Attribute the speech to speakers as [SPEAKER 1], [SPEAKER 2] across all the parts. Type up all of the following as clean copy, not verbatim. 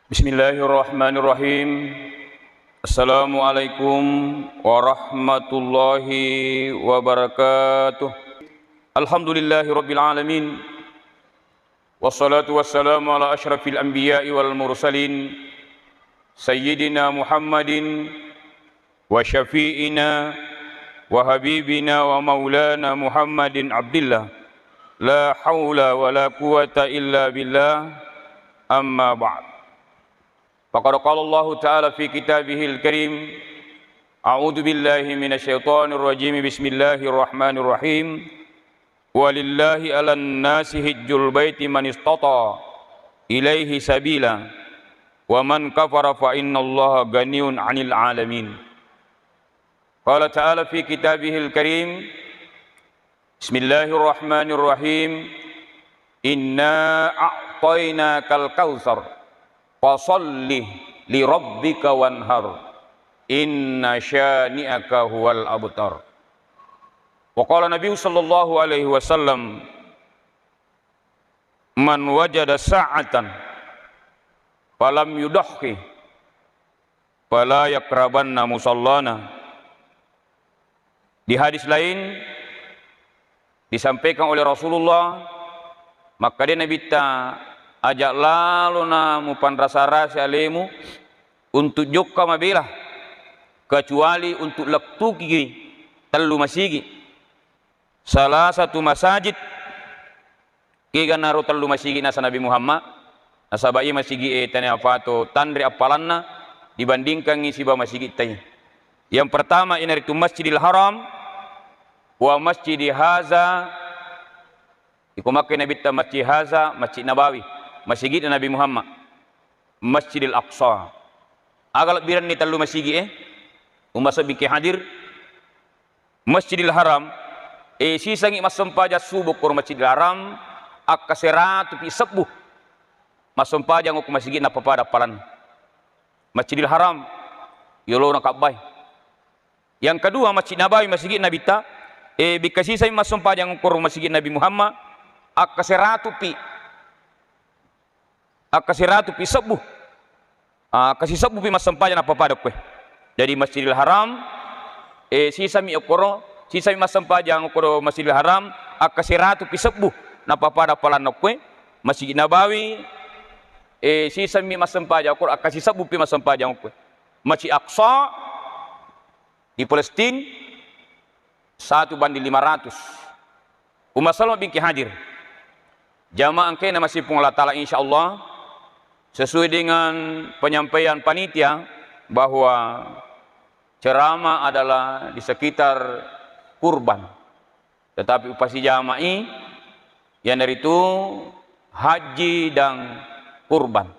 [SPEAKER 1] Bismillahirrahmanirrahim. Assalamualaikum warahmatullahi wabarakatuh. Alhamdulillahirabbil alamin. Wassalatu wassalamu ala asyrafil anbiya'i wal mursalin sayyidina Muhammadin wa syafi'ina wa habibina wa maulana Muhammadin abdillah. La haula wa la quwata illa billah. Amma ba'd. Faqad qala Allah Ta'ala fi kitabihil karim, a'udzu billahi minasyaitonir rajim, bismillahirrahmanirrahim. Walillahi 'alan nasi hajjul baiti man istata ilaihi sabila wa man kafara fa innallaha ghaniyyun 'anil 'alamin. Qala Ta'ala fi kitabihil karim, bismillahirrahmanirrahim. Inna a'tainakal kautsar fasalli li rabbika wanhar inna syani'aka huwal abtar. Wa qala Nabi sallallahu alaihi wasallam, man wajada sa'atan falam yudahhi fala yakrabanna musallana. Di hadis lain disampaikan oleh Rasulullah, maka dia Nabi ajak lalu na mupan rasa-rasa alemu untuk jokka mabelah kecuali untuk lektuki telu masigi salah satu masjid kiga naru telu masigi nasa Nabi Muhammad nasabai masigi tani afato tandri apalanna dibandingkan ngisi ba masigi tanya. Yang pertama ini itu Masjidil Haram wa Masjidi Haza. Iku makai Nabi ta Masjid Haza, Masjid Nabawi, Masjid Nabi Muhammad, Masjidil Aqsa. Agal biran ni telu masjid umasa biki hadir Masjidil Haram sisangi masampaja subuk kur Masjidil Haram akaseratu pi sebuh masampaja ngok masjid na papada palan Masjidil Haram yolo na kabay. Yang kedua Masjid Nabawi, Masjid Nabi ta bikasi sai masampaja ngok Masjid Nabi Muhammad akaseratu pi sebuh kasi sebuh pi masampaja na papada kwe. Jadi Masjidil Haram sisami masampaja ngokoro Masjidil Haram akaseratu pi sebuh na papada palan kwe. Masjid Nabawi sisami masampaja ngokoro akasi sebuh pi masampaja kwe. Masjid Aqsa di Palestina 1:500. Umat Salma bingki hadir jamaah kena masih Allah Ta'ala insyaallah sesuai dengan penyampaian panitia bahwa ceramah adalah di sekitar kurban, tetapi upasi jama'i yang dari itu haji dan kurban.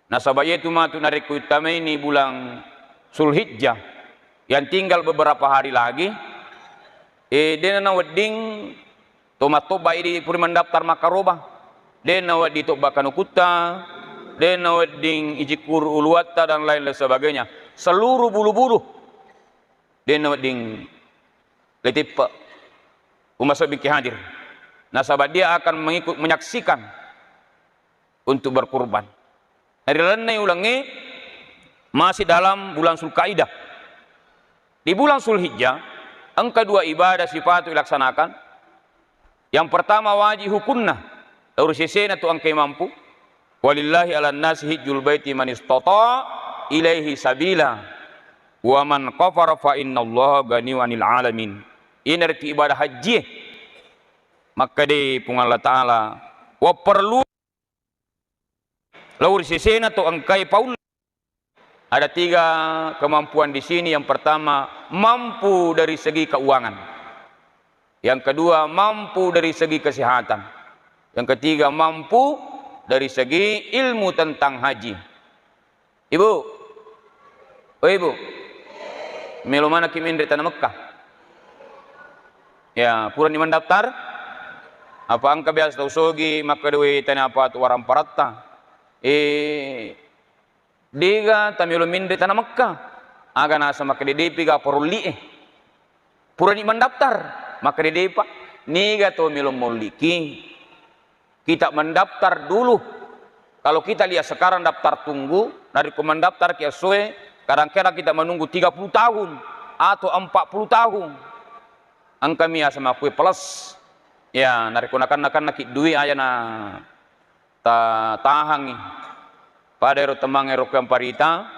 [SPEAKER 1] Nah sahabat itu matu narik utama ini bulan Zulhijjah yang tinggal beberapa hari lagi dena wedding toba ini puri mendaftar makaroba dena wedi toba kanukuta dena wedding ijikur uluwata dan lain sebagainya, seluruh bulu-bulu dena wedding letipa umat biki hadir. Nah sahabat dia akan mengikut menyaksikan untuk berkurban. Hari lain ulangi masih dalam bulan Zulkaidah. Di bulan Zulhijjah angka dua ibadah sifat dilaksanakan. Yang pertama wajib hukunna urusisena tu angkai mampu. Walillahi 'alan nasi hajjul baiti man istata ilaihi sabila wa man kafara fa innallaha ghaniyyun 'anil 'alamin. Ini arti ibadah haji. Maka di Allah Ta'ala wa perlu laur sisena tu angkai paul. Ada 3 kemampuan di sini. Yang pertama mampu dari segi keuangan. Yang kedua mampu dari segi kesehatan. Yang ketiga mampu dari segi ilmu tentang haji. Ibu, oh ibu, melo mana kimin dari tanah Mekah? Ya, pura ni mendaftar. Apa angka biasa tahu sogi maka dewe tanah apa tu waram paratta. Diga tamilo min dari tanah Mekah. Aga nasa maka DDP ga poruli pura ni mendaftar maka DDP niga to milo moliki. Kita mendaftar dulu Kalau kita lihat sekarang daftar tunggu, dari komandaftar ke SOE, kadang-kadang kita menunggu 30 tahun atau 40 tahun. Angka mia sama kue plus. Ya, nari kunakan nakit duit aja na tahangi. Pada ero temang ero kemparita,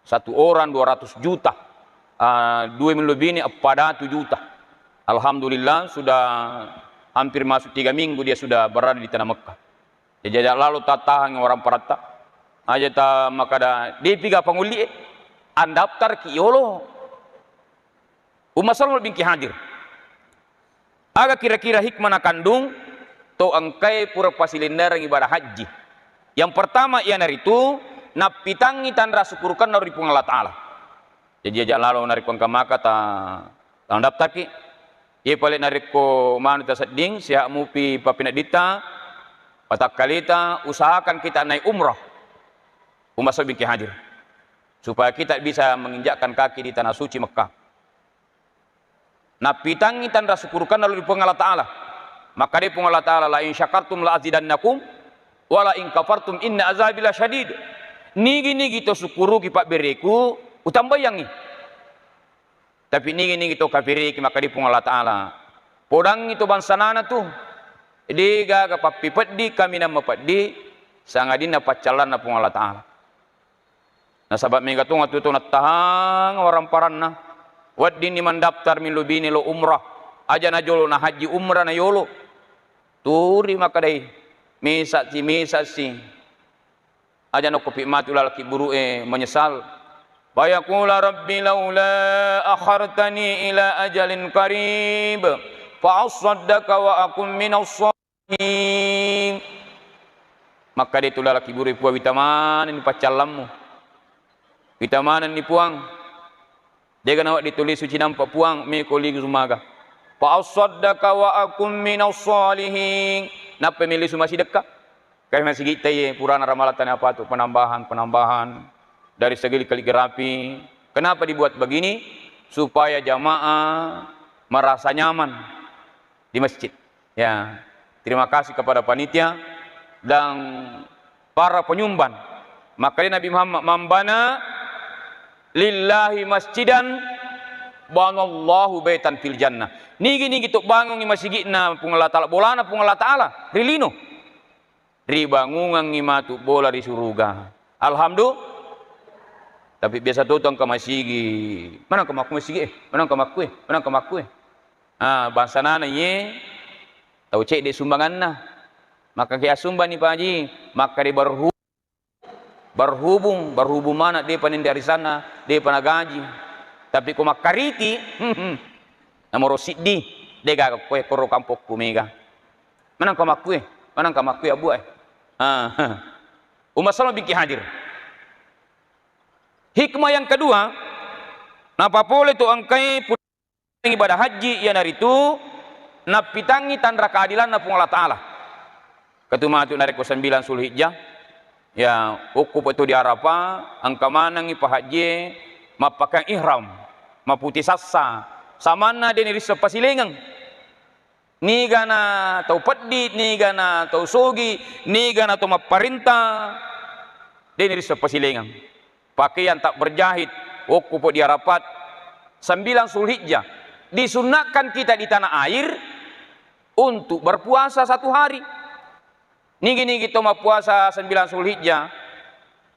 [SPEAKER 1] satu orang 200 juta. 2 minggu lebih ini pada 7 juta. Alhamdulillah sudah hampir masuk 3 minggu dia sudah berada di tanah Mekah. Jadi lalu tahan orang parata aja ta makada di piga panguli andaftar ki yolo Umar Salman bin Hadir aga kira-kira hikmah kandung to angkai pura pasilindar ibadah haji. Yang pertama ia naritu napitangi tandra syukurkan dari Allah Ta'ala. Jadi aja lalu narik pangkamaka ta daftar ki ia paling narik ko manu ta seding siak mupi papinadita patak kalita usahakan kita naik umrah Umar Salman bin Hadir supaya kita bisa menginjakkan kaki di tanah suci Mekah. Napitangi tanda syukurkan lalu di Allah Ta'ala. Maka di Allah Ta'ala la in syakartum la azidannakum wa la in kafartum inna azabi lasyadid. Nigi to syukuru ki pak bereku utambayangi. Tapi nigi to kafiri ki maka di Allah Ta'ala. Podang itu bansanana tuh. Diga kapapipet di kami nama padi sangadina pacalan na pung Allah Ta'ala. Nah sahabat mega tunga tutu natahang orang paranna waddi ni mandaftar min lubini lo umrah aja na jolo na haji umrah na yolo turi makadai misa si aja no kopi mati lalaki buru menyesal bayakula rabbi laula akhartani ila ajalin qarib fa asaddaka wa akum minas shalihin. Maka dia itulah laki buru puang witamanan ni pacalammu witamanan ni puang dia kan awak ditulis suci nampak puang mekoli sumaga fa asaddaka wa akum minas shalihin. Napa milih masih dekat kayak masih kita ye purana ramalatan apa tu penambahan dari segi kaligrafi. Kenapa dibuat begini? Supaya jamaah merasa nyaman di masjid. Ya, terima kasih kepada panitia dan para penyumban. Maka Nabi Muhammad mambana lillahi masjidan banallahu baitan fil jannah. Nigi tuk bangun ni masjid na pungala taala bolana pungala taala rilino. Ribangungan ni matu bola di surga. Alhamdulillah. Tapi biasa tu tong ke masjid. Mana ke maku masjid? Mana ke maku? Bangsa nana ye tahu cek di sumbangan na. Maka kia sumban ni Pak Haji, maka dia berhubung mana dia panin dari sana, dia pana gaji. Tapi ko makariti, namoro siddi, dia gak koe koro kampok kumega. Mana ka makue abu Umar Salman bin Hadir. Hikmah yang kedua, napa boleh tu angkai ibadah haji yang dari itu napitangi tandra keadilan na Allah Ta'ala. Ketuma tu narik 9 Zulhijjah ya ukup itu di Arafah angka manangi pahaji mapakai ihram maputi sassa samana dia niri sepasilengang ni gana tau pedit ni gana tau sogi ni gana tau maparinta dia niri sepasilengang pakaian tak berjahit ukup di Arafat 9 Zulhijjah. Disunatkan kita di tanah air untuk berpuasa 1 hari. Nigi kita mau puasa 9 Zulhijjah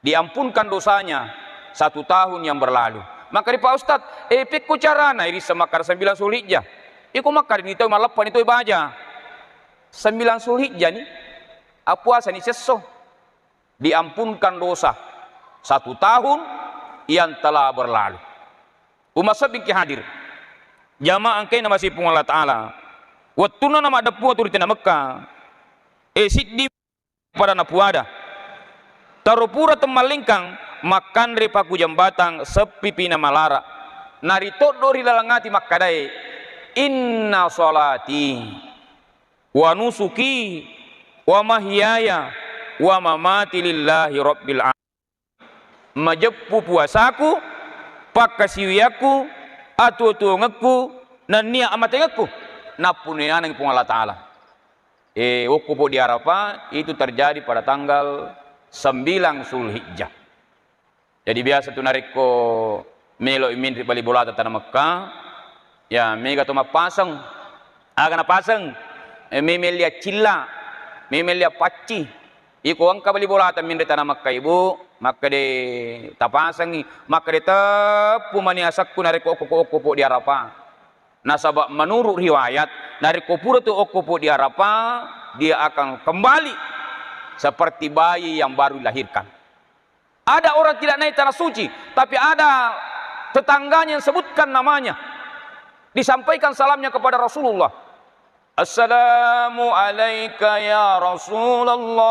[SPEAKER 1] diampunkan dosanya 1 tahun yang berlalu. Maka di Pak Ustad, pikku carana iri semakar 9 Zulhijjah. Iku makar ini tahu malapan itu ibaja. 9 Zulhijjah ni, puasa ni seso diampunkan dosa 1 tahun yang telah berlalu. Umar Salman bin Hadir. Jamaah angkai nama si Allah Ta'ala waktu nama ada puan turut na Mekah siddi pada na puada tarupura temalingkang makan ripaku jambatang sepipi na malara narito dori lalangati makadai inna salati wa nusuki wa mahyaya wa mamati lillahi rabbil alamin. Majeppu puasaku pakasiwiyaku atu-atu nan niya amatengaku napunian ng Allah Ta'ala. Wukupo di Arafah itu terjadi pada tanggal 9 Zulhijjah. Jadi biasa tu nariko melo imin bali bola tanah Mekah ya mega tu mapasang aga na pasang memelia cilla memelia pacci iko angka bali bola min tanah Mekah ibu maka de tapasangi maka de tapu maniasak ku nariko oko di Arafah. Nasabak menurut riwayat nariko pura tu oko di Arafah dia akan kembali seperti bayi yang baru dilahirkan. Ada orang tidak naik tanah suci, tapi ada tetangganya yang sebutkan namanya. Disampaikan salamnya kepada Rasulullah. Assalamu alayka ya Rasulullah.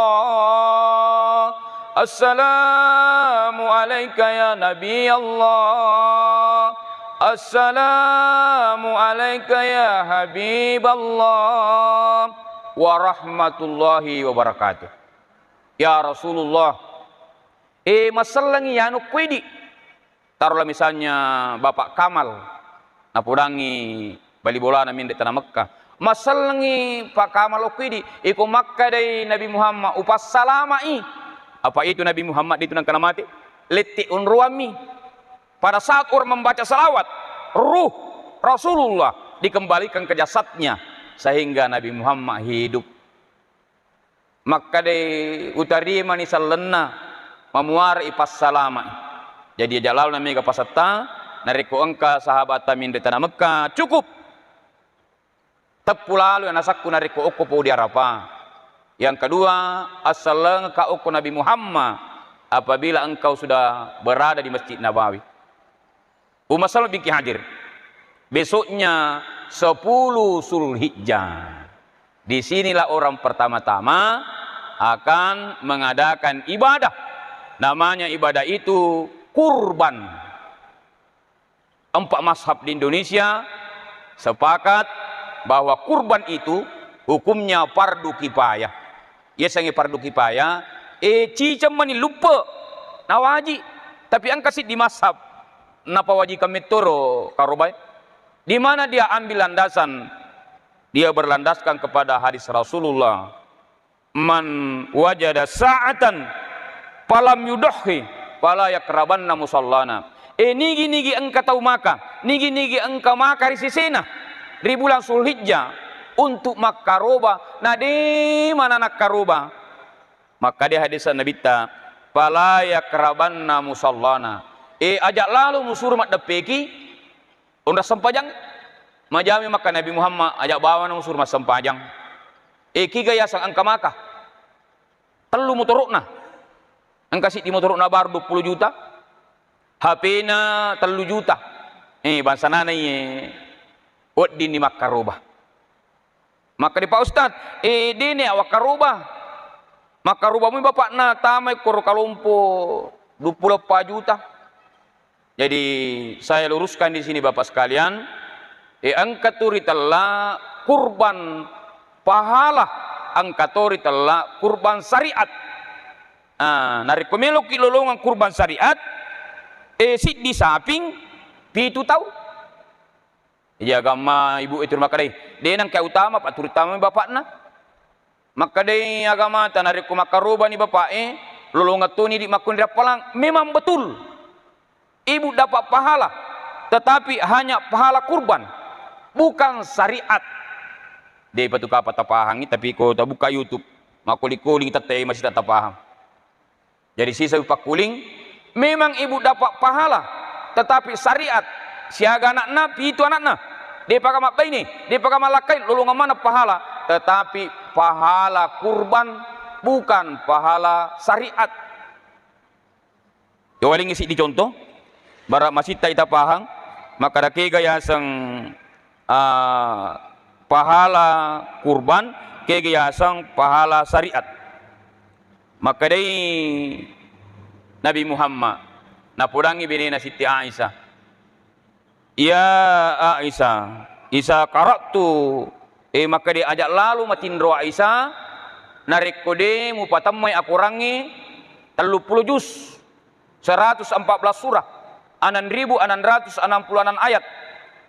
[SPEAKER 1] Assalamu alayka ya Nabi Allah. Assalamu alayka ya Habib Allah. Wa rahmatullahi wa barakatuh. Ya Rasulullah, masalangi anu kuidi. Taruhlah misalnya Bapak Kamal napudangi bali bola min di tanah Mekah. Masalangi Pak Kamal kuidi iku Makkah dari Nabi Muhammad upas salamai. Apa itu Nabi Muhammad itu nang kana mati? Leti unruami. Pada saat orang membaca salawat, ruh Rasulullah dikembalikan ke jasadnya sehingga Nabi Muhammad hidup. Maka de utari mani sallenna mamuar ipas salama. Jadi jalal nami ka pasata nariko engka sahabat min di tanah Mekah cukup. Tepulalu nasakku nariko okko po di Arafah. Yang kedua, assalang ka okko Nabi Muhammad apabila engkau sudah berada di Masjid Nabawi. Umar Salam binti Hadir. Besoknya 10 Zulhijjah. Disinilah orang pertama-tama akan mengadakan ibadah. Namanya ibadah itu kurban. 4 mazhab di Indonesia sepakat bahwa kurban itu hukumnya fardu kifayah. Ya sange fardu kifayah. Cicam mani lupa nawaji. Tapi ang kasih di mazhab napa wajib kami toro karubai. Di mana dia ambil landasan? Dia berlandaskan kepada hadis Rasulullah. Man wajada sa'atan falam yudhi fala yakrabanna musallana. Nigi engka tahu maka, nigi engka maka risisena di bulan Zulhijjah untuk makaroba. Nah di mana nak karoba? Maka dia hadis Nabi ta fala yakrabanna musallana. Ajak lalu musur mat depeki unda sempajang majami maka Nabi Muhammad ajak bawa musur mat sempajang. Kiga ya sang angka maka telu motorokna angka si di motorokna bar 20 juta HP na 3 juta bangsa nana ot di makaroba maka di Pak Ustad dini awak karoba makaroba mu bapak na tamay koro kalumpo 24 juta. Jadi saya luruskan di sini Bapak sekalian angkaturi telah kurban pahala angkatori telah kurban syariat. Nari komelo kilolongan kurban syariat sit di samping pitu tahu. Ya agama ibu itu maka deh nang kaya utama pak terutama bapak na. Maka deh agama tanari kumakaruba ni bapak lolongan tu ni di makun palang memang betul. Ibu dapat pahala tetapi hanya pahala kurban bukan syariat. Dia patu kapa tapahangi tapi ko tak buka YouTube makuli-kuling teteh masih tak paham. Jadi sisa upak kuling memang ibu dapat pahala tetapi syariat siaga anak nabi itu anaknya dia pakai mak ini dia pakai malakai lolongan mana pahala tetapi pahala kurban bukan pahala syariat. Jawaling isi di contoh barak masih tak paham maka dake gaya sang pahala kurban ke gaya sang pahala syariat. Maka dari Nabi Muhammad napudangi binina Siti Aisyah. Ya Aisyah, Isa karaktu maka dia ajak lalu matindro Aisyah narik kode mupatamai aku rangi 30 juz 114 surah 6.666 ayat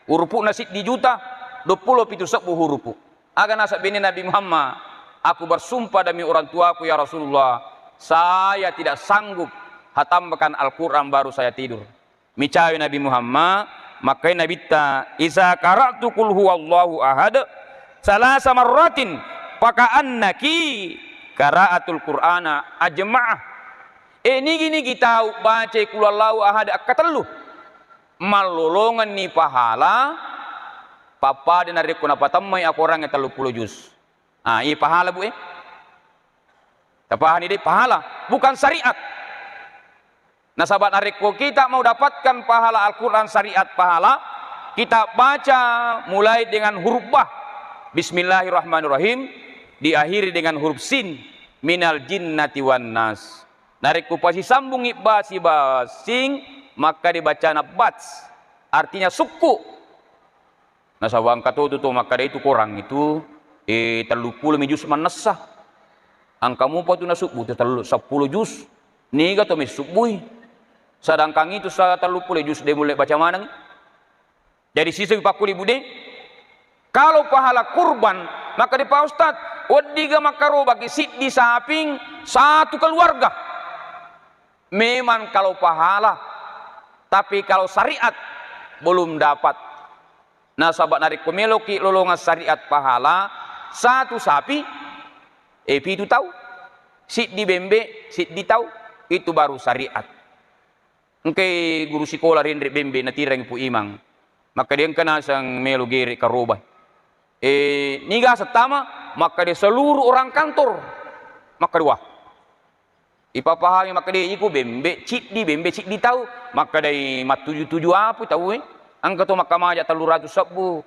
[SPEAKER 1] hurufu nasid di juta 20 pitu sepuh hurufu. Agan nasab bini Nabi Muhammad aku bersumpah demi orang tuaku ya Rasulullah saya tidak sanggup hatamkan Al-Quran baru saya tidur. Micawi Nabi Muhammad, maka Nabi ta isa qara'tu qul huwallahu ahad salasa marratin paka'annaki qara'atul Qur'ana ajma'ah. Ini gini kita baca qul huwallahu ahad akatelu malolongan ni pahala papa dan hari kuna patamai aku orang yang 30 juz. Ah, ini pahala bu Tapahan ini pahala, bukan syariat. Nah sahabat nariko, kita mau dapatkan pahala Al-Quran syariat pahala, kita baca mulai dengan huruf bah, Bismillahirrahmanirrahim, diakhiri dengan huruf sin, minal jinnati wan nas. Nariko pasti sambung ibasi basing, maka dibaca nabats, artinya suku. Nah sahabat kata itu maka itu kurang itu, 30 juz manasah. Angkamu apa itu nasubbu, 10 juz, ni kata misubui. Sedangkan itu saya terlupa juz dia mulai baca mana ni? Jadi sisa pakuli bude. Kalau pahala kurban maka di Pak Ustad wadiga makaro bagi di samping satu keluarga. Memang kalau pahala, tapi kalau syariat belum dapat. Nah sahabat narik pemeloki lolongan syariat pahala satu sapi, itu tahu. Di bembe, di tahu itu baru syariat. Engke guru sekolah rendrik bembe na tirang pu imang. Maka dia kena sang melo gere karoba. Niga setama maka dia seluruh orang kantor. Maka dua. Ipapahami maka dia iku bembe, di bembe, di tahu. Maka dia mat 77 apa tahu Angka tu maka majak 300 sebu.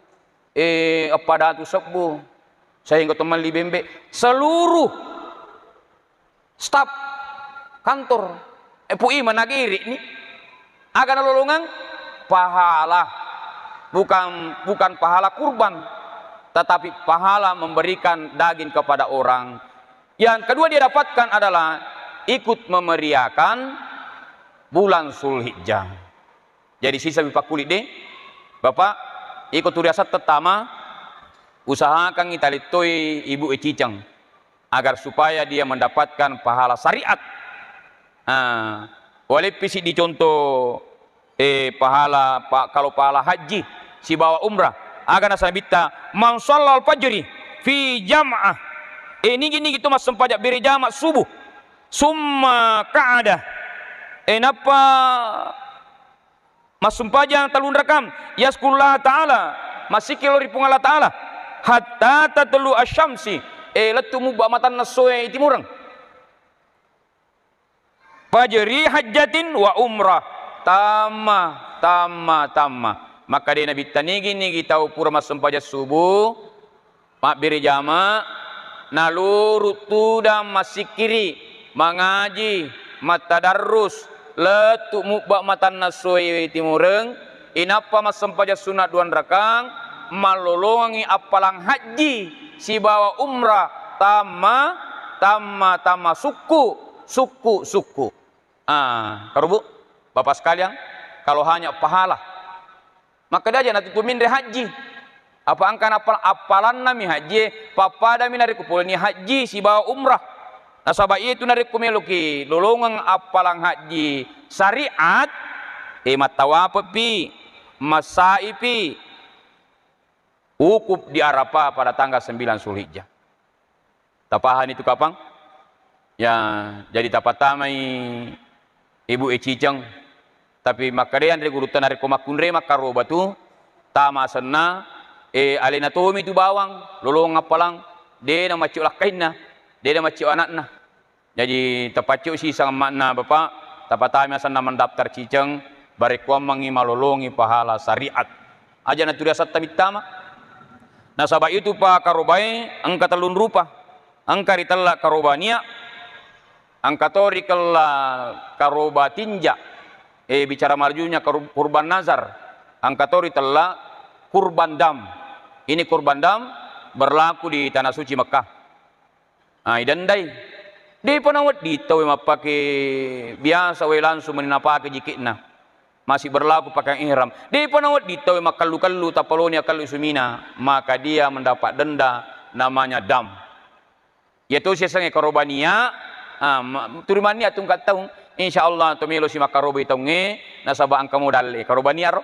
[SPEAKER 1] Apa datu sebu. Saya ingin teman li bembe. Seluruh staf kantor. Pu iman nagiri ni. Akan lolongan pahala, bukan pahala kurban, tetapi pahala memberikan daging kepada orang. Yang kedua dia dapatkan adalah ikut memeriahkan bulan Zulhijjah. Jadi sisa bipak kulit deh, Bapak ikut riasat pertama, usahakan kita litoi ibu cicang agar supaya dia mendapatkan pahala syariat. Oleh pisi dicontoh pahala kalau pahala haji si bawa umrah agar nasabita man shallal fajri fi jam'ah ini gini gitu mas sempajak beri jamak subuh summa ka'ada napa mas sempajang talun rakam yaskullah ta'ala masih kilori pungala ta'ala hatta tatlu asyamsi latumu ba matan nasoe timurang fajri hajjatin wa umrah tamma maka dia Nabi tanigi nigi tahu pura masam pajak subuh mak beri jama nalurut tudam masih kiri mengaji matadarrus letuk mubak matan nasoi timureng inapa masam pajak sunat 2 rakang malolongi apalang haji si bawa umrah tamma suku karubu Bapak sekalian, kalau hanya pahala maka dia nanti tumin dari haji. Apa angkan apalan nami haji, papa dami nari kupul ni haji si bawa umrah. Nah sahabat itu nari kumeluki lolongan apalang haji syariat matawapi masaipi ukub di Arafah pada tanggal 9 Zulhijjah. Tapahan itu kapang? Ya, jadi tapatamai ibu cicang tapi makarian dari gurutan dari komakunre makaroba tu tama senna alina tomi tu bawang lolong apalang de na macu lakainna de na macu anakna jadi tepacu si sang makna bapak tapatami sanna mendaftar cicang barikuam mangi malolongi pahala syariat aja na turiasat tamitama nah sabab itu pak karobai angka telun rupa angka ritalla karobania angkatori kala karoba tinja bicara marjunya kurban nazar angkatori telah kurban dam ini kurban dam berlaku di tanah suci Mekah idandai di panawat di tahu pakai biasa we langsung meninapake jikitna masih berlaku pakai ihram di panawat di tahu makalu tapalonia kalu sumina maka dia mendapat denda namanya dam yaitu sesenge korobania Turimania tungkat taung insyaallah tumilo si makaroba itonge nasaba ang kamodal karobaniar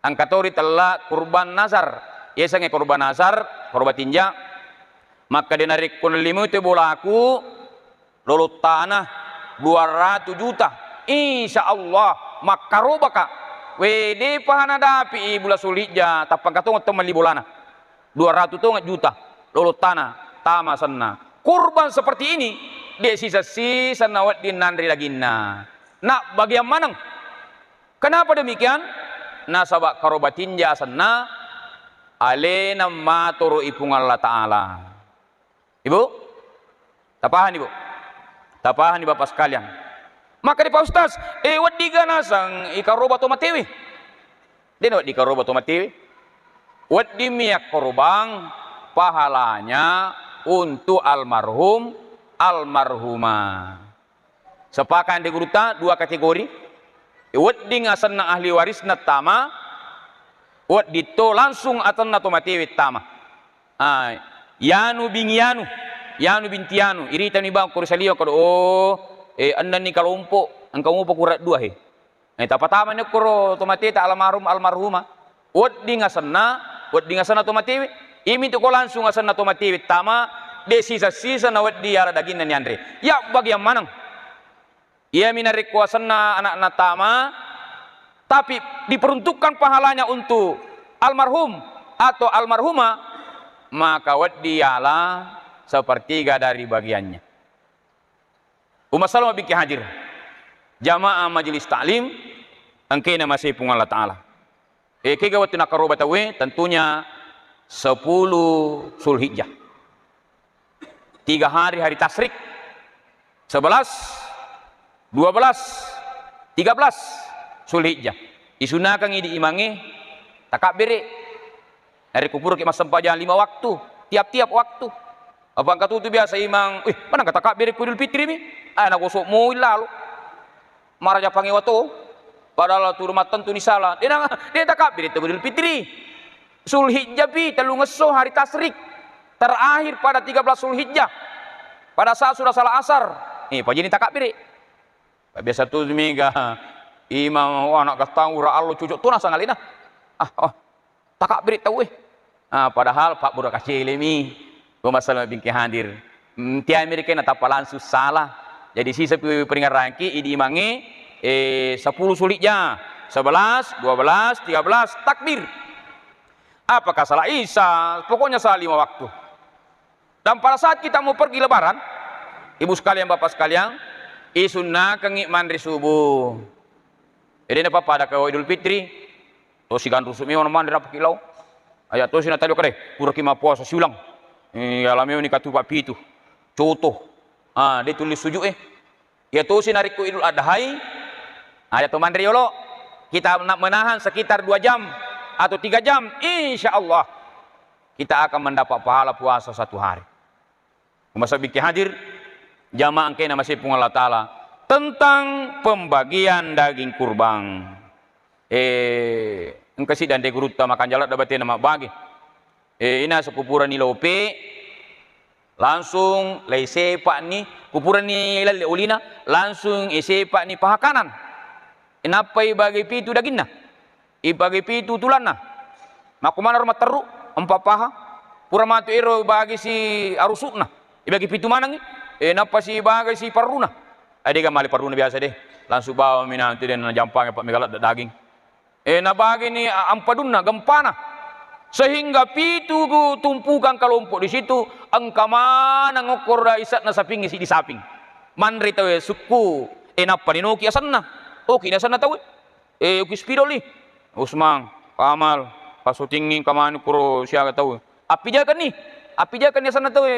[SPEAKER 1] ang katori telah kurban nazar yesang kurban nazar korban tinja maka dinarik kun limu itu bolaku lolo tanah 200 juta insyaallah makaroba ka wede pahana dapi bula sulija tapang katung teman libolana 200 juta lolo tanah tama sanna kurban seperti ini dia sisa-sisa nawat dinandri laginna nak bagian manang kenapa demikian nasabak karobatin jasanna alena maturu ipung Allah Ta'ala ibu tapahan ibu tapahan ibu bapak sekalian maka di Pak Ustaz wat diga nasang ikaroba to matewi din wat dikaroba to matewi wat dimiyak korban pahalanya untuk almarhum almarhumah sepakan di guruta dua kategori wat di ngasanna ahli waris tama wat dito langsung atan nato matiwit tama yanu bingianu yanu bintianu irita ni bang kursalio kado andan ni kalompo ang kalompo kurat dua tapatama ni kuro tomatita almarhum almarhumah wat di ngasanna to matiwit imi to ko langsung ngasanna to matiwit tama de sisa-sisa na wad diara daging na ni Andre. Ya bagian manang. Ia minarik kuasan na anak na tama, tapi diperuntukkan pahalanya untuk almarhum atau almarhumah, maka wad diala sepertiga dari bagiannya. Umat salam biki hadir. Jamaah majelis taklim, angkena masih pung Allah Ta'ala. Kega wad nakarobatawe tentunya 10 Zulhijjah. 3 hari tasrik 11, 12, 13 Zulhijjah isunakang idi imangi takabiri dari kupur ke mas sempajan 5 waktu tiap-tiap waktu apa angkat itu biasa imang mana kata takabiri Idul Fitri mi anak gosok mau lalu marah japangi wato padahal tu rumah tentu ni salah dia takabiri itu Idul Fitri Zulhijjah bi telu ngeso hari tasrik terakhir pada 13 Zulhijjah pada saat sudah salah asar pajini takabiri biasa tu mega imam anak katang ura allo cucuk tuna sangalina takabiri tahu padahal Pak budak kecil ini masalah bingki hadir tiap Amerika na tapalan salah jadi sisa peringat rangki idi imangi 10 Zulhijjah 11, 12, 13 takbir apakah salah Isa pokoknya salah 5 waktu dan pada saat kita mau pergi lebaran ibu sekalian bapak sekalian isunna kengi mandri subuh ini apa pada kau Idul Fitri to si gandu sumi on mandri apa kilau ayat to sina tadi kare pura kima puasa siulang alami ni katu papi itu contoh dia tulis suju ya to si nariku Idul Adhai ayat to mandri yolo kita menahan sekitar 2 jam atau 3 jam insyaallah kita akan mendapat pahala puasa 1 hari. Masa biki hadir jamaah kena masih pun Allah Ta'ala tentang pembagian daging kurban engkasi dan de guruta makan jalan dapat nama bagi ina sekupuran ni lope langsung lay sepak ni kupuran ni lali ulina langsung sepak ni paha kanan inapai bagi pitu dagingna ibagi pitu tulana makumana rumah teruk empat paha pura matu ero bagi si arusukna ibagi pitu manang napa si bagi si paruna adega mali paruna biasa deh langsung bawa mina itu dan jampang pak megalat daging na bagi ni ampadunna gempana sehingga pitu tumpukan kelompok di situ angkamana ngokor da isat na saping isi di saping mandri tawe suku napa ni noki asanna oki na sana tawe uki spidoli usmang pamal pasutingin kamani kuro siaga tawe api jakan ni sana tawe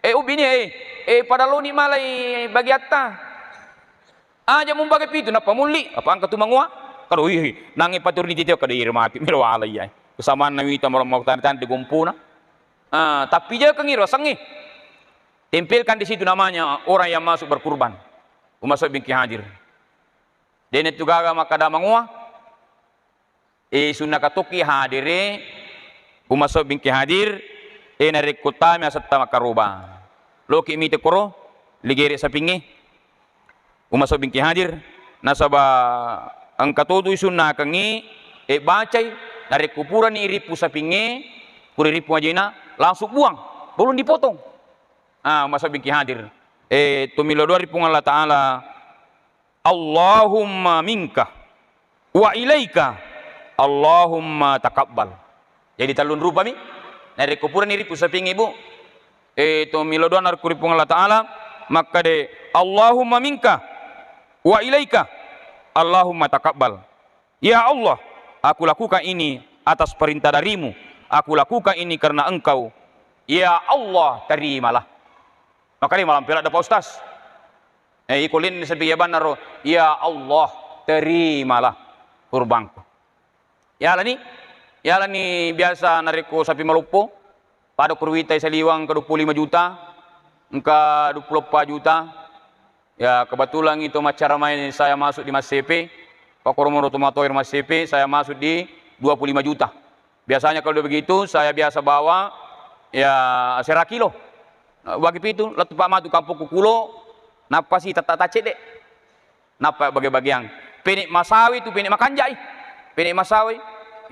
[SPEAKER 1] ubini pada lo ni malai bagi atta aja mau bagi pitu napa muli apa angkat tu mangwa kalau nangi patur ni titio kada irmati melo ala ya kesamaan nawi ta mau tan di gumpuna tapi jaga ngiro sangi tempelkan di situ namanya orang yang masuk berkurban masuk bingki hadir dene tu gaga makada mangwa sunna katoki hadire masuk bingki hadir narik kutami asat makaruba loki mite koro ligere sa pingi umasab bingki hadir nasaba ang katutu sunna kangi bacay dari kuburan ni iripu sa pingi kuriripu aja na langsung buang belum dipotong umasab bingki hadir tumilodori pung Allah Ta'ala Allahumma minka wa ilaika Allahumma takabbal. Jadi talun rupa mi dari kuburan iripu sa pingi bu tumilodori dari kuripung Allah Ta'ala maka de Allahumma minka wa ilaika Allahumma takabbal. Ya Allah, aku lakukan ini atas perintah darimu. Aku lakukan ini karena engkau. Ya Allah, terimalah. Maka dia malam pelak ada Pak Ustaz. Ikulin sebagai banaro. Ya Allah, terimalah kurbanku. Ya lah ni biasa nariko sapi malupo. Pada kurwitai saliwang ke 25 juta. Engka 24 juta. Ya kebetulan itu macara main saya masuk di Mas CP. Pak Koromoro Tomatoir Mas CP, saya masuk di 25 juta. Biasanya kalau begitu saya biasa bawa ya 100 kilo. Bagi itu letu Pak Matu kampung kukulo napa sih tata dek. Napa bagi-bagian. Penik masawi itu penik makanjai. Penik masawi.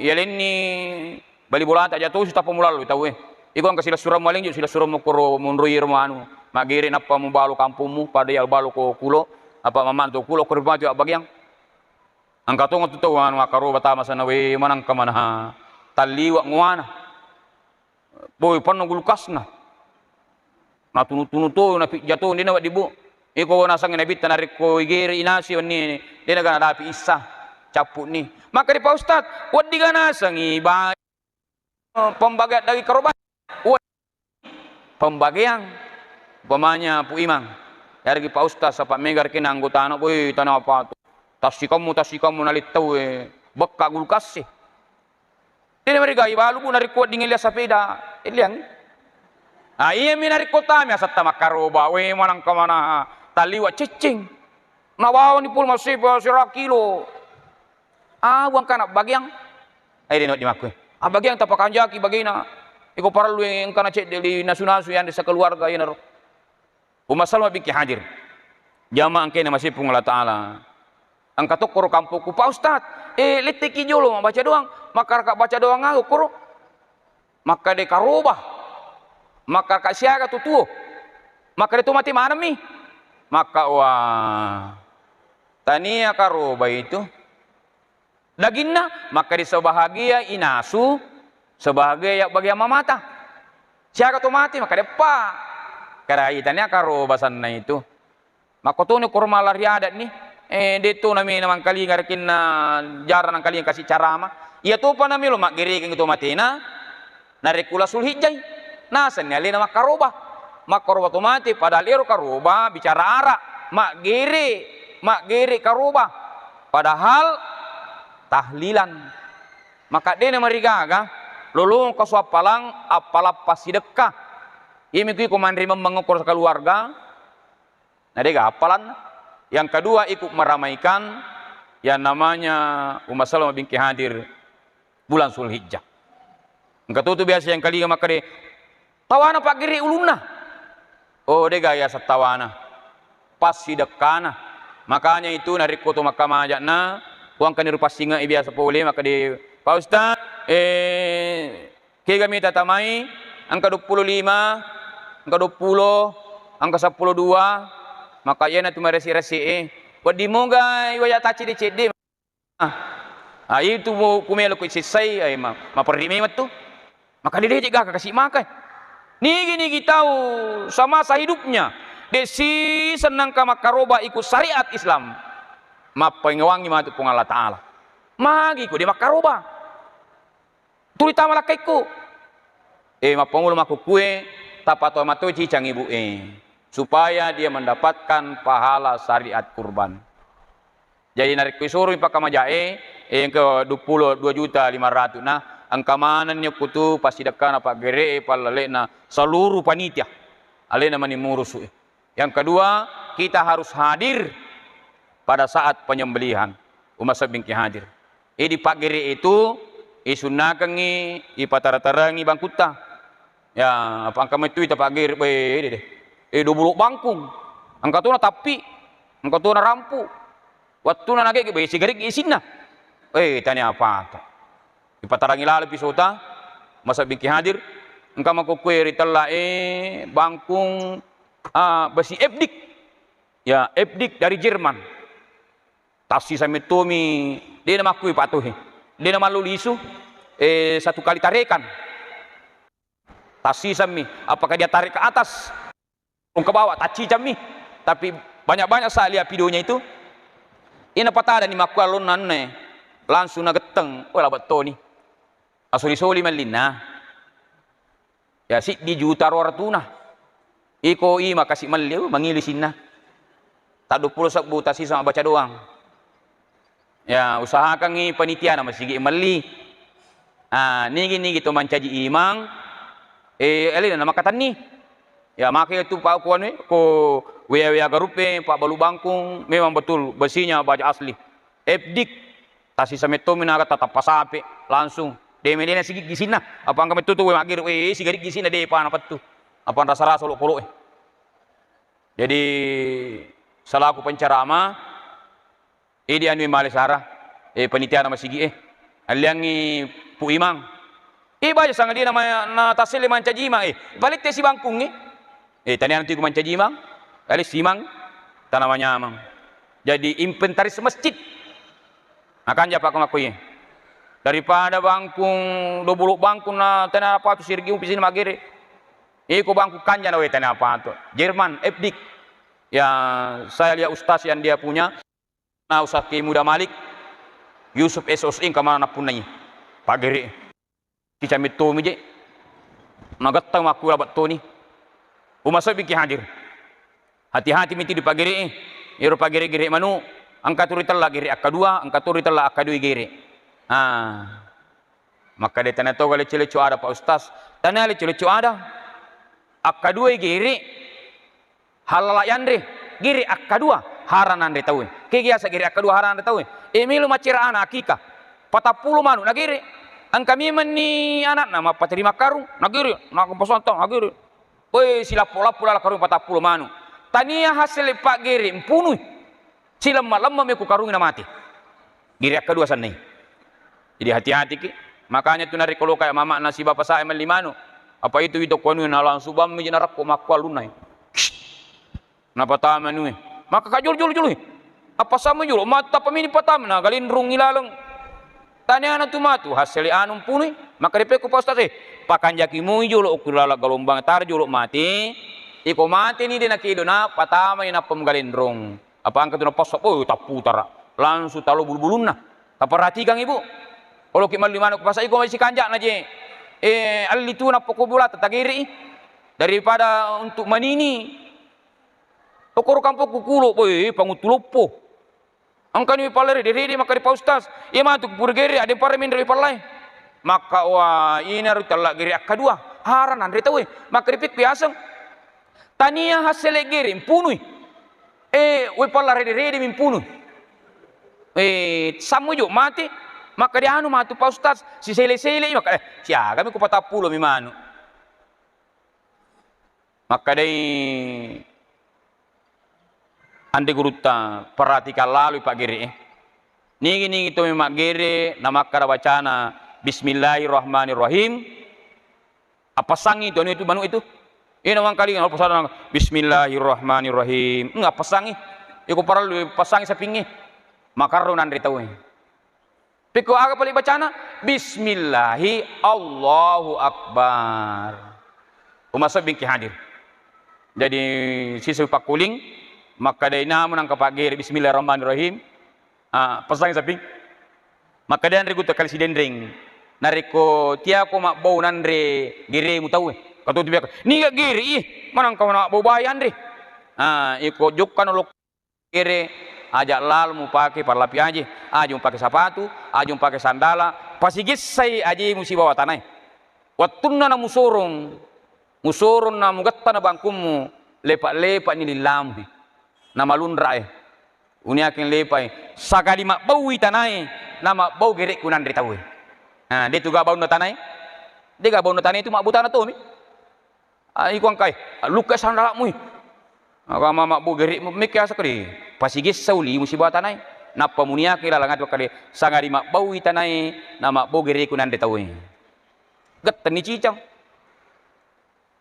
[SPEAKER 1] Ya ini bali bola tak jatuh sudah pemula lu tahu Iku ang kasila suram maling sila suram mo kuro munrui rumah magiri napa mo balo kampungmu pada yal balo ko kulo apa mamanto kulo ko ribati bagyang ang katungo tutawan makaro batama sa nawe manang kamana taliwa ngwana boy pano gulkas na natunu to na jato hindi na dibu iko nasang inabit narik ko igiri inasi ni di na dapi isa capu ni maka di pa ustad wadi ka nasang iba pembagat dari karoban pembagian pemanya pu imang dari Pak Ustaz apa megar kena anggota anak boy tanah apa tu tasik kamu nalit tahu bekak gulkas sih ini mereka ibalu pun dari kuat dingin lihat sepeda liang iya minari kota mi asat tamak karoba we manang kemana taliwa cicing nawaw ni pul masih berapa kilo buang kanak bagian ini not dimakui bagian tapakan jaki bagina iko para lu yang kana cek di nasu-nasu yang desa keluarga ya naro. Umasalma biki hadir. Jamaah kene masih pung Allah Ta'ala. Angkat koro kampungku Pak Ustad. Litiki jolo baca doang. Maka kak baca doang aku koro. Maka de karubah. Maka kak siaga tutuo. Maka de tu mati mana mi? Maka wah. Tania karubah itu. Daginna maka di sebahagia inasu sebagai bagi yang mamata siapa tu mati maka depa keraitannya karo basan na itu maka tu ni kurma lari adat ni detu nami namang kali ngarakin na jarang kali yang kasih carama iya tu pa nami lo mak giri keng itu mati na narikula sulhijai nasan ni alina mak karoba tu mati padahal iro karoba bicara arak mak giri karoba padahal tahlilan maka dia nama rigaga lulung ke suapalang apalah pasti dekah ini kui komandri mengukur keluarga nah dia apalan yang kedua ikut meramaikan yang namanya Umar Salam bingki hadir bulan Zulhijjah enggak tuh biasa yang kali maka de tawana pak giri uluna dia gaya setawana pasti dekana makanya itu narik koto makam ajakna uang kan rupa singa biasa boleh maka di Pak Ustaz kami tatamai angka 25 angka 20 angka 12 maka ya na tumaresi-resi wadi mo gay waya taci di cedi itu mo kumelo ko sisay ay maparimi tu maka didi ga kasih makan nigi tahu sama sa hidupnya desi senang ka makaroba ikut syariat Islam mapengawangi matu pung Allah Ta'ala magi ko di makaroba tulita malakaiku mapangul makukue tapato matoji cang ibu supaya dia mendapatkan pahala syariat kurban jadi narik kuisuruh pakama jae yang ke 22.500.000 nah angka manannya kutu pasti dekan apa gere palale na seluruh panitia alena manimurus yang kedua kita harus hadir pada saat penyembelihan Umar Sabingki hadir di pak gere itu isunakangi ipatara-tarangi bangkuta ya apa angka itu ita pagir 20 bangkung angka tu na tapi angka tu na rampu waktu na nage ke sigarik isin na tanya apa tu ipatarangi lalu pisota masa bingki hadir engkau makukuiri telah bangkung besi ebdik ya ebdik dari Jerman tasi sampai tumi dia nama kui patuhi dia nama lalu isu satu kali tarikan tasi sami apakah dia tarik ke atas ke bawah taci cami tapi banyak-banyak saya lihat videonya itu ini patah dan maku alun nanne langsung nageteng labat to ni asuli-suli melina ya si di juta roratuna iko makasih meliu mangilisin na tak 20 buta sih sama baca doang ya usahakan ni panitia nama sigi meli nigi gitu mancaji imang elina nama kata ni ya makanya itu pak kuan ko wea garupe pak balu bangkung memang betul besinya baja asli ebdik tasi sameto minaga tatap pasape langsung demedena sigi gisina apa angka metu tu magir sigarik gisina de pa apa tu apa rasa-rasa lo jadi salaku pencerama di anu malisara panitia nama sigi aliangi pu imang baja sangat dia nama na tasile mancaji imang balik te si bangkung tanya nanti ku mancaji imang kali simang tanamanya amang jadi inventaris masjid akan japa kamakuy daripada bangkung 20 bangkung na tanah apa tu sirgi pisin magere ko bangku kanja na tanah apa tu Jerman ebdik ya saya lihat ustaz yang dia punya na Ustaz Ki Muda Malik Yusuf Esos ing kamana punanya pagere kicamit to mije nagatang aku labat to ni umasa biki hadir hati-hati miti di pagere iro pagere gere manu angka turital la gere akadua angka turital la akadui gere maka de tanah to gale celecu ada Pak Ustaz tanah le celecu ada akadua gere halala yandre gere akadua haran ande tahu kegiasa gere akadua haran ande tahu emilu macira anak akika 40 manu nagere angka miman ni anak nama paterima karung nagere nak pesantang nagere sila pola karung 40 manu tania hasil pak gere empunu sila malam meku karung na mati gere akadua sanai jadi hati-hati ki makanya tu nari kalau kayak mama nasi bapak saya melimanu apa itu konu na langsung bam mi narak ko makwal lunai napa tama nu maka kajul apa sama jul mata pemini patam na galindrung ilalang tanya na tumatu hasil anum puni maka dipeku Pak Ustaz pakanjaki mu julo ukulala galombang tar julo mati iko mati ni dina kido na patama ina pem galindrung apa angkat na pasok tapu tara langsung talo bulu-bulun na kaperhatikan ibu kalau ki malimano ko pasai ko masih kanjak na je alitu na pokobula tatagiri daripada untuk manini pokor kampung kukulo pangutulopo angka ni palere diri maka di Pak Ustaz tu purgeri ada paramin dari palai maka wah ini harus telak giri akadua haran andre tahu maka dipik biasa tania hasil giri punui we palare diri mimpunu samu jo mati maka dia anu matu Pak Ustaz si sele maka sia kami ku 40 mimanu maka dai ande guruta perhatikan lalu Pak Giri nigi itu memang gere nama kara bacana bismillahirrahmanirrahim apa sangi itu manu itu ini namang kali ngapa sadang bismillahirrahmanirrahim enggak pasangi iku paralu pasangi sapingi makaron andre tahu piko aga pali bacana bismillahi Allahu akbar umasa bingki hadir jadi sisi Pak Kuling maka dari namun ang kapagir bismillahirrahmanirrahim pasang saping maka dan rigo takal si dendring nariko tiya ko makbau nandre gire mu tahu kato tibiak ni ga giri manang ka na bau bayan re iko jukkan ulok gire ajak lal mu pakai parlapi aja ajung pakai sepatu ajung pakai sandala pasigis sai aja musi bawa tanai watunna na musorong na mugatta na bangkumu lepak-lepak ni lilambi nama lundra uni akin lepai sakali mak bau itanai nama bau gerek kunan dari tahu dia juga bau tanai dia bau tanai itu mak butana tu mi iku angkai luka sandalakmu Agama mak bugeri mikya sakri pasigis sauli musibah tanai napa munia kira langat wakade sangari mak bawi tanai nama bugeri kunan de tawi gat tani cicam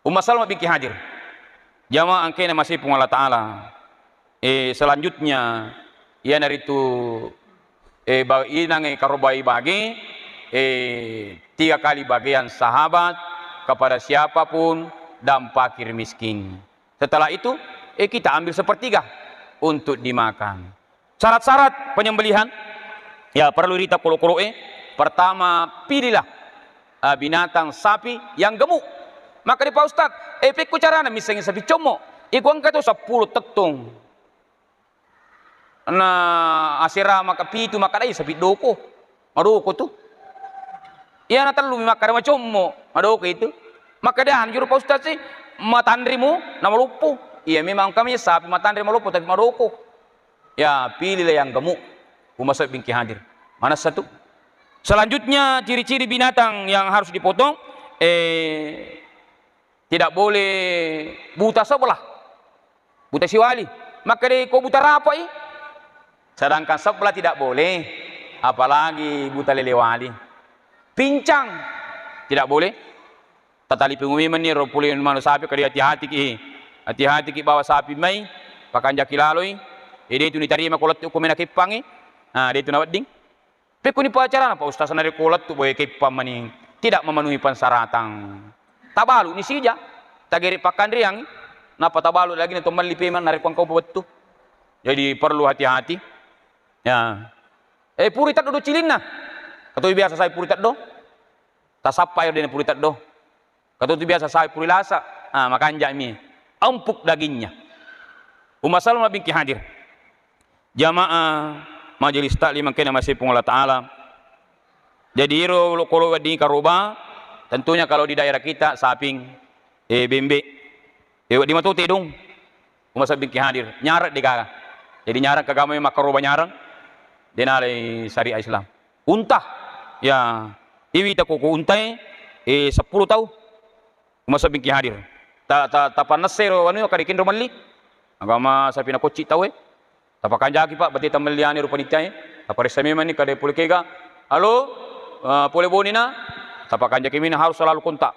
[SPEAKER 1] Ummu Salamah binti Hadir jamaah angkena masih pun Allah Ta'ala selanjutnya ia naritu inange karobai bagi 3 kali bagian sahabat kepada siapapun dan fakir miskin. Setelah itu kita ambil sepertiga untuk dimakan. Syarat-syarat penyembelihan ya perlu ditakuluk-kuluk. Pertama, pilihlah binatang sapi yang gemuk. Maka di Pak Ustad, efek carana misalnya sapi comok, iku angkat 10 tetung. Nah, asira maka pitu maka dai sapi doko. Madoko tuh. Iya na terlalu makan macam mo, madoko itu. Maka dia anjur Pak Ustad sih matandrimu nama lupu. Iya memang kami sapi matandri malupu tapi madoko. Ya pilihlah yang gemuk. Ummu Salamah binti Hadir. Mana satu? Selanjutnya ciri-ciri binatang yang harus dipotong. Tidak boleh buta sebelah, buta siwali. Maka dia kau buta rapai. Sedangkan sebelah tidak boleh, apalagi buta lelewali. Pincang tidak boleh. Tatali pengumiman ni ropulin manu sapi kadi hati-hati ki bawa sapi mai pakan jaki laloi. Dia itu diterima kolat tu kumena kipangi. Nah dia itu nawading. Pekuni pacaran apa ustaz nari kolat tu boy kipang mani tidak memenuhi pensyaratan. Tabalu ni sija tageri pakan riang napa tabalu lagi ni tombal lipeman nari kau betu. Jadi perlu hati-hati. Ya. Puritat do cilinna. Katoi biasa saya puritat do. Tasapa yo den puritat do. Katoi biasa saya purilasa. Makan jami. Empuk dagingnya. Ummu Salamah binti Hadir. Jamaah majelis taklim kena masih pun Allah Ta'ala. Jadi kalau di karoba tentunya kalau di daerah kita saping bembe di matote dong. Ummu Salamah binti Hadir nyarat di kaka. Jadi nyarat ke kami makaroba nyarang denalai syariah Islam. Unta ya iwi ta koko untai 10 tahun. Ummu Salamah binti Hadir. Ta panasero anu kadikin romali. Agama sapi na koci tahu tapakan jaki pak berarti tameliani rupa nitai taparisa memang ni kade pulih kega halo pulih bonina tapakan jaki mina harus selalu kontak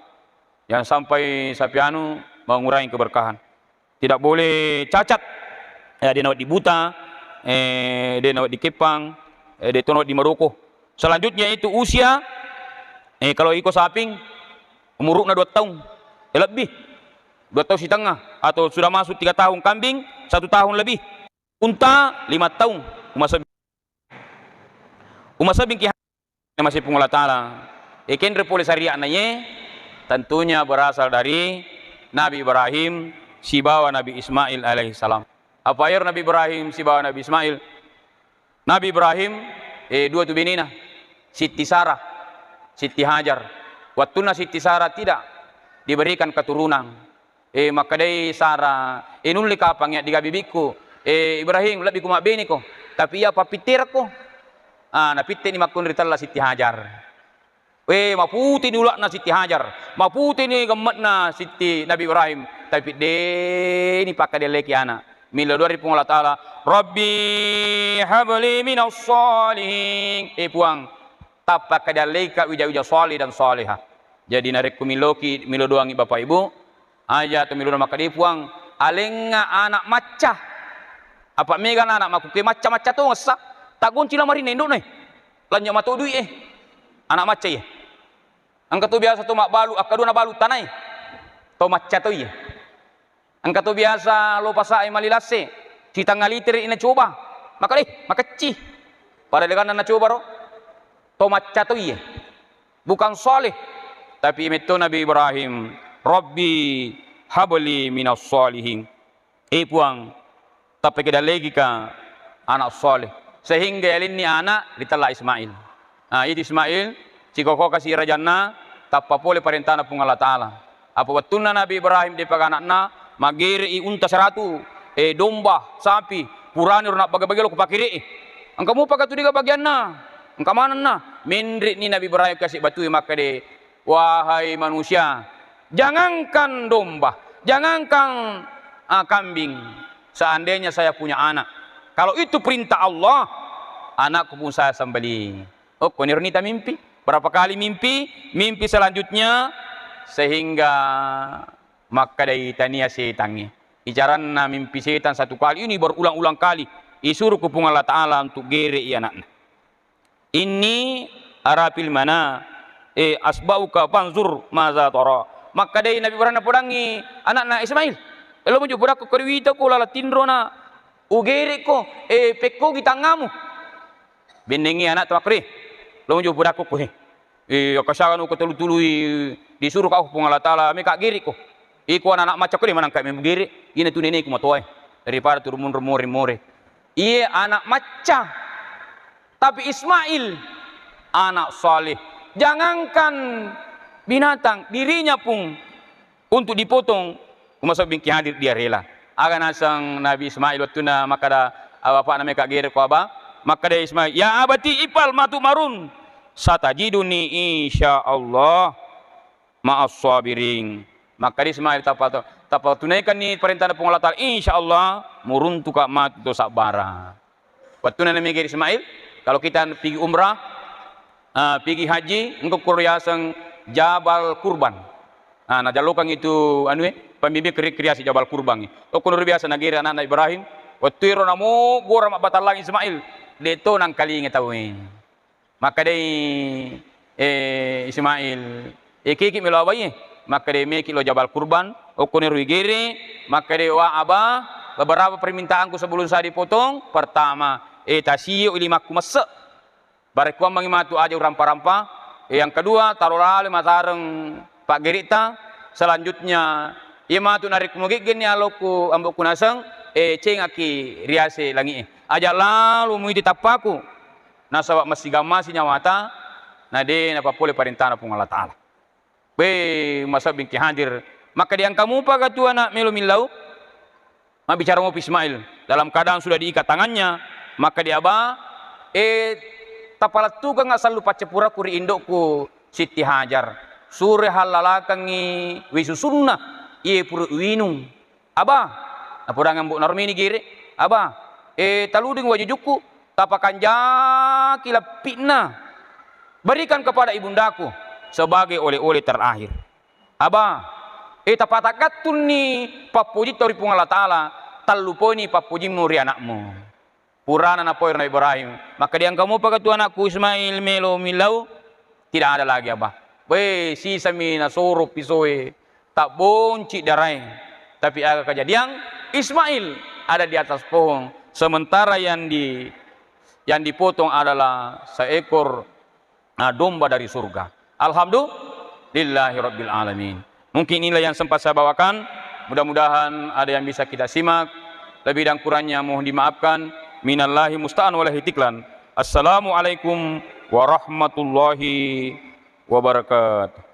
[SPEAKER 1] jangan sampai sapi anu mengurangi keberkahan tidak boleh cacat ya dia nawat di buta dia nawat di kepang dia nawat di Maroko. Selanjutnya itu usia kalau ikut saping umurnya 2 tahun lebih 2 tahun setengah atau sudah masuk 3 tahun kambing 1 tahun lebih. Unta 5 tahun. Ummu Salamah binti Hadir masih pun Allah Ta'ala. Ikan repoli syariah nanya tentunya berasal dari Nabi Ibrahim si bawa Nabi Ismail alaihissalam. Apa air Nabi Ibrahim si bawa Nabi Ismail? Nabi Ibrahim 2 tu benina Siti Sarah, Siti Hajar. Waktuna Siti Sarah tidak diberikan keturunan. Maka dari Sarah inuli kapang ya diga bibiku. Ibrahim lebih kumak bini ko tapi ya papitir ko napitir ni makun ritalla Siti Hajar maputi ni ulak na Siti Hajar maputi ni gemet na Siti Nabi Ibrahim tapi de ni pakai dia leki anak mila dari pun Allah Ta'ala Rabbi habli minas salihin puang tapak dia leka wija-wija salih dan salihah jadi narik kumiloki milo doangi bapak ibu aja atau milo maka dia puang alenga anak macah apa megan anak makuke macam-macam tu ngesa tak kunci lah marin induk nih lanjut matu duit anak macam ya angkat tu biasa tu mak balu akaduna balu tanai to macam tu ya angkat tu biasa lo pasai malilase cita ngaliter ina coba maka ci pada dengan na coba ro to macam tu ya bukan soleh tapi itu Nabi Ibrahim Rabbi habli minas solihin puang tapi kita lagi ke anak soleh sehingga ini anak ditala Ismail. Ini Ismail jika kau kasih rajana tak boleh perintah pun Allah Ta'ala. Apa waktunya Nabi Ibrahim di paganakna magiri unta 100 domba sapi purani nak bagi-bagi lo kupakiri engkau pakai tu 3 bagian na engkau mana na mindrit ni Nabi Ibrahim kasih batu maka de wahai manusia jangankan domba jangankan kambing. Seandainya saya punya anak, kalau itu perintah Allah, anakku pun saya sembeli. Oh, konirnita mimpi. Berapa kali mimpi? Mimpi selanjutnya sehingga maka dari tania setannya. Icarana mimpi setan satu kali ini berulang-ulang kali. Disuruh kupung Allah Ta'ala untuk gere anaknya. Ini arafil mana asbauka panzur maza tara. Maka dari Nabi Ibrahim podangi anak Ismail. Elo mo jupura ko kriwita ko lala tindro na ugere ko pekko gitangamu. Bendengi anak tuakri. Lo mo jupura ko kasakan ko tulu-tului disuruh kau kupung Allah Ta'ala me kak gere ko. Iku anak macam ko manang kak me gere. Ina tu nenek ko matoy. Daripada turun more. Iya anak maca, tapi Ismail anak saleh. Jangankan binatang, dirinya pun untuk dipotong, Umar Bingki Hadir dia rela. Agan asang Nabi Ismail waktu na makada apa namanya kak gere ko aba, makada Ismail, ya abati ipal matu marun, satajiduni insyaallah ma'as sabirin. Maka Ismail tapal tunaikan ni perintah Allah Ta'ala insyaallah muruntu kak mat do sabara. Waktu na mikir Ismail, kalau kita pergi umrah, pergi haji, engkau kuriasang Jabal Kurban. Nah jalokang itu pembimbing kreasi Jabal Kurban. To kunur biasa nagiri anak Ibrahim, waktu iro namo gora batal lagi Ismail, deto nang kali ngetawin. Maka dei Ismail kiki melawai. Maka dia meki lo Jabal Kurban, okone ruigere, maka dia wa aba, beberapa permintaanku sebelum saya dipotong. Pertama, tasiyo ilimaku mesek, barekuan mangimatu aja rampa-rampa. Yang kedua, taruh lali matareng Pak Gerita. Selanjutnya, imatu narik mugigin ya loku ambok kunasang, cengaki riase langi. Aja lalu muidi tapaku, nasawak masih gamasi nyawata, nade napa boleh perintah pun Allah Ta'ala. Masa Bingki Hadir, maka diang kamu pakai tu anak melo milau, bicara mau Ismail dalam keadaan sudah diikat tangannya, maka dia ba, tapalat tu kan asal lupa cepura kuri indokku Siti Hajar, sure halalakangi wisusunna, puru winung, aba, apurang ambuk narmini gire, aba, taluding wajujuku, tapakan jakilap pitna, berikan kepada ibundaku sebagai oleh-oleh terakhir. Aba, tapatakatul ni papuji tori pung Allah Ta'ala, taluponi papuji muri anakmu. Purana na poir na Ibrahim. Maka diang kamu pakai tu anakku Ismail melo milau, tidak ada lagi aba. Sisa mina soro pisoe, tak bonci darai. Tapi agak kejadian Ismail ada di atas pohon, sementara yang dipotong adalah seekor domba dari surga. Alhamdulillahirabbil alamin. Mungkin inilah yang sempat saya bawakan. Mudah-mudahan ada yang bisa kita simak. Lebih dan kurangnya mohon dimaafkan. Minallahi musta'an walahi tiklan. Assalamualaikum warahmatullahi wabarakatuh.